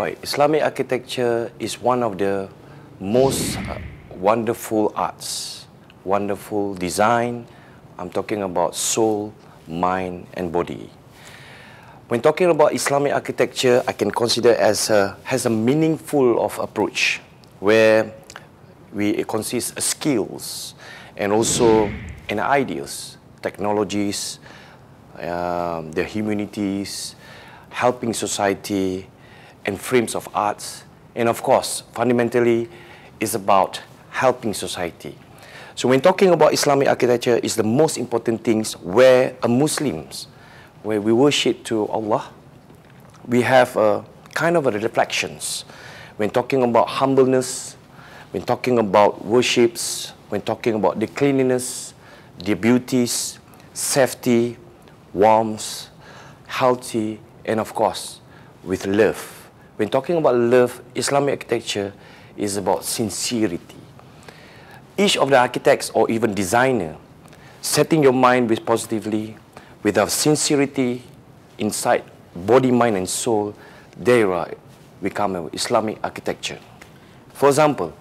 boy, Islamic architecture is one of the most wonderful arts, wonderful design. I'm talking about soul, mind, and body. When talking about Islamic architecture, I can consider as has a meaningful of approach where it consists of skills and also in ideas, technologies, the humanities, helping society, and frames of arts, and of course, fundamentally, is about helping society. So when talking about Islamic architecture, is the most important things where a Muslims, where we worship to Allah, we have a kind of a reflections. When talking about humbleness, when talking about worships, when talking about the cleanliness, the beauties, safety, warmth, healthy, and of course, with love. When talking about love, Islamic architecture is about sincerity. Each of the architects or even designer, setting your mind with positively, with a sincerity inside body, mind, and soul, there become an Islamic architecture. For example,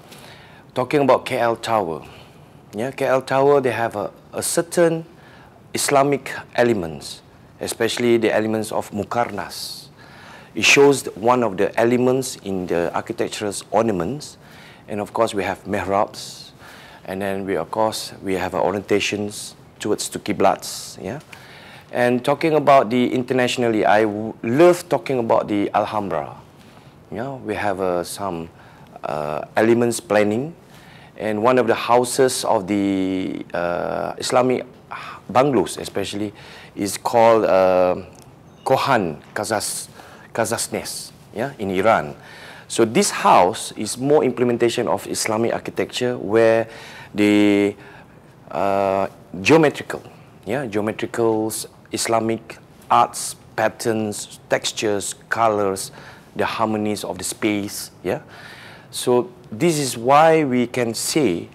talking about KL Tower. Yeah, KL Tower, they have a certain Islamic elements, especially the elements of Mukarnas. It shows one of the elements in the architectural ornaments, and of course we have mihrabs, and then we have orientations towards to Qiblats. Yeah, and talking about the internationally, I love talking about the Alhambra. Yeah, we have some elements planning, and one of the houses of the Islamic bungalows especially is called Kohan Kazasnes, yeah, in Iran. So this house is more implementation of Islamic architecture where the geometrical Islamic arts, patterns, textures, colors, the harmonies of the space, yeah. So this is why we can say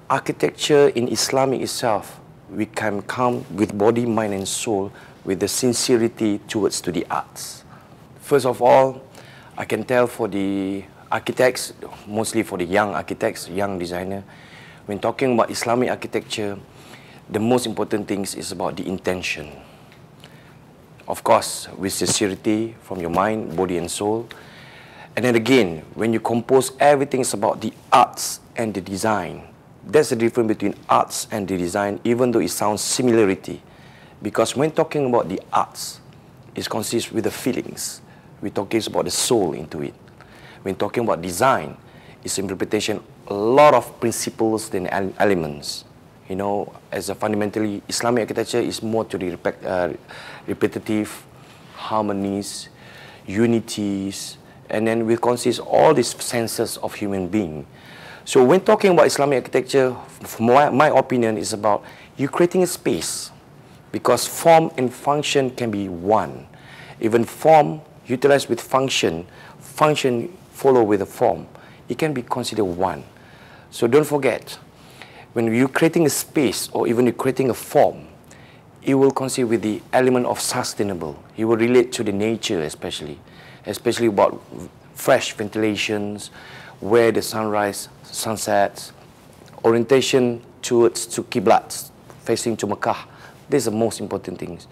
architecture in Islamic itself, we can come with body, mind, and soul with the sincerity towards to the arts. First of all, I can tell for the architects, mostly for the young architects, young designer, when talking about Islamic architecture, the most important things is about the intention. Of course, with sincerity from your mind, body, and soul. And then again, when you compose, everything is about the arts and the design. That's the difference between arts and the design, even though it sounds similarity. Because when talking about the arts, it consists with the feelings. We're talking about the soul into it. When talking about design, it's interpretation, a lot of principles and elements. You know, as a fundamentally, Islamic architecture is more to the repetitive, harmonies, unities, and then we consist all these senses of human being. So when talking about Islamic architecture, my opinion is about you creating a space, because form and function can be one. Even form utilized with function, function follow with a form, it can be considered one. So don't forget, when you're creating a space or even you're creating a form, it will consider with the element of sustainable. It will relate to the nature especially about fresh ventilations, where the sunrise, sunsets, orientation towards to Qiblats, facing to Makkah. These are the most important things.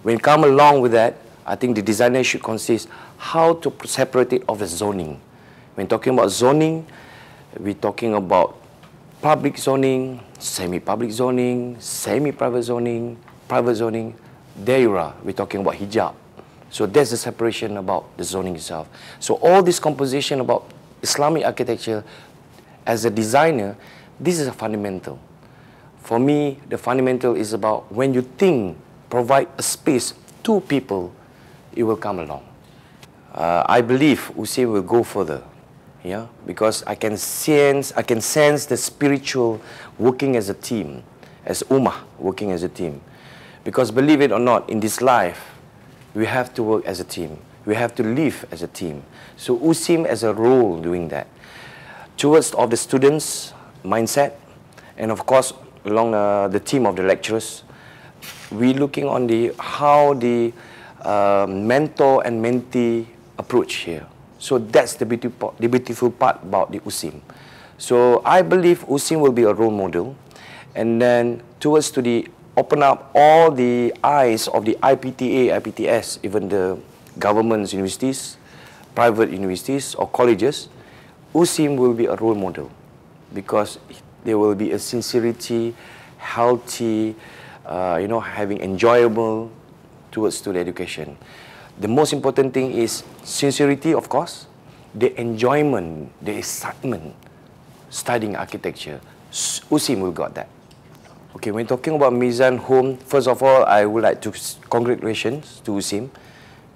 When you come along with that, I think the designer should consist how to separate it of the zoning. When talking about zoning, we're talking about public zoning, semi-public zoning, semi-private zoning, private zoning, daira, we're talking about hijab. So there's the separation about the zoning itself. So all this composition about Islamic architecture, as a designer, this is a fundamental. For me, the fundamental is about when you think, provide a space to people, it will come along. I believe USIM will go further, yeah, because I can sense the spiritual working as a team, as Ummah working as a team. Because believe it or not, in this life, we have to work as a team. We have to live as a team. So USIM as a role doing that. Towards of the students' mindset, and of course, along the team of the lecturers, we're looking on how the mentor and mentee approach here. So that's the beautiful part about the USIM. So I believe USIM will be a role model, and then towards to the open up all the eyes of the IPTA, IPTS, even the government universities, private universities or colleges. USIM will be a role model because there will be a sincerity, healthy, having enjoyable towards to the education. The most important thing is sincerity, of course, the enjoyment, the excitement studying architecture. USIM will got that. Okay, when talking about Mizan Home, first of all, I would like to congratulations to USIM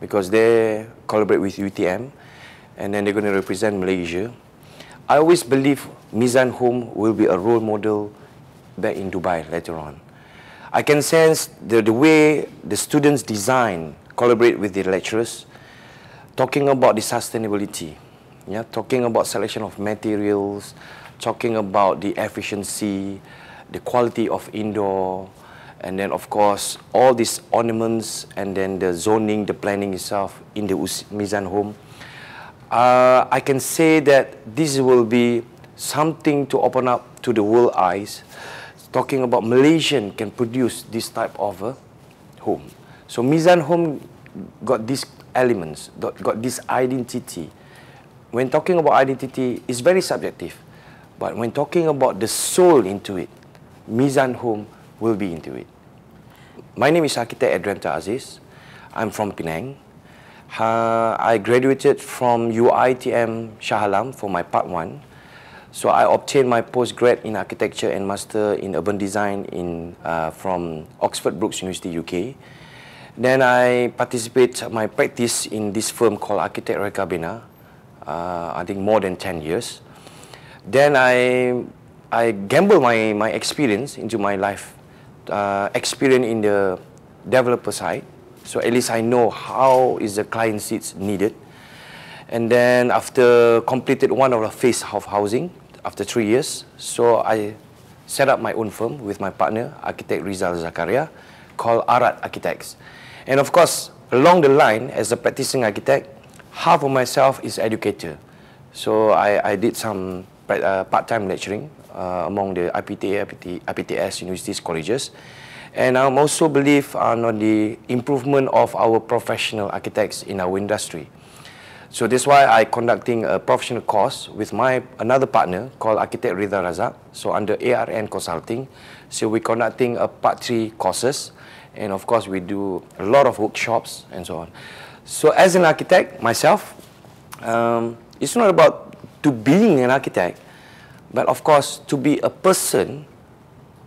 because they collaborate with UTM and then they're going to represent Malaysia. I always believe Mizan Home will be a role model back in Dubai later on. I can sense the way the students design, collaborate with the lecturers, talking about the sustainability, talking about selection of materials, talking about the efficiency, the quality of indoor, and then of course all these ornaments and then the zoning, the planning itself in the Mizan Home. I can say that this will be something to open up to the world eyes, talking about Malaysian can produce this type of a home. So Mizan Home got these elements, got this identity. When talking about identity, it's very subjective. But when talking about the soul into it, Mizan Home will be into it. My name is Architect Adrianta Aziz. I'm from Penang. I graduated from UITM Shah Alam for my Part 1. So I obtained my postgrad in architecture and master in urban design from Oxford Brookes University, UK. Then I participate my practice in this firm called Architect Reka Bina, I think more than 10 years. Then I gamble my experience into my life, experience in the developer side. So at least I know how is the client seats needed. And then after completed one of the phase of housing, after 3 years, so I set up my own firm with my partner, Architect Rizal Zakaria, called Arat Architects. And of course, along the line, as a practicing architect, half of myself is educator. So I did some part-time lecturing among the IPTA, IPTS universities, colleges. And I also believe on the improvement of our professional architects in our industry. So that's why I conducting a professional course with another partner called Architect Ridha Razak. So under ARN Consulting, so we're conducting a Part 3 courses. And of course, we do a lot of workshops and so on. So as an architect, myself, it's not about to being an architect, but of course, to be a person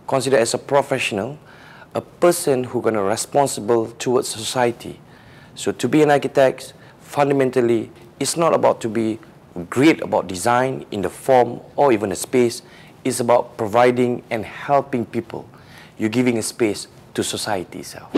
considered as a professional, a person who's going to responsible towards society. So to be an architect, fundamentally, it's not about to be great about design in the form or even a space. It's about providing and helping people. You're giving a space to society itself.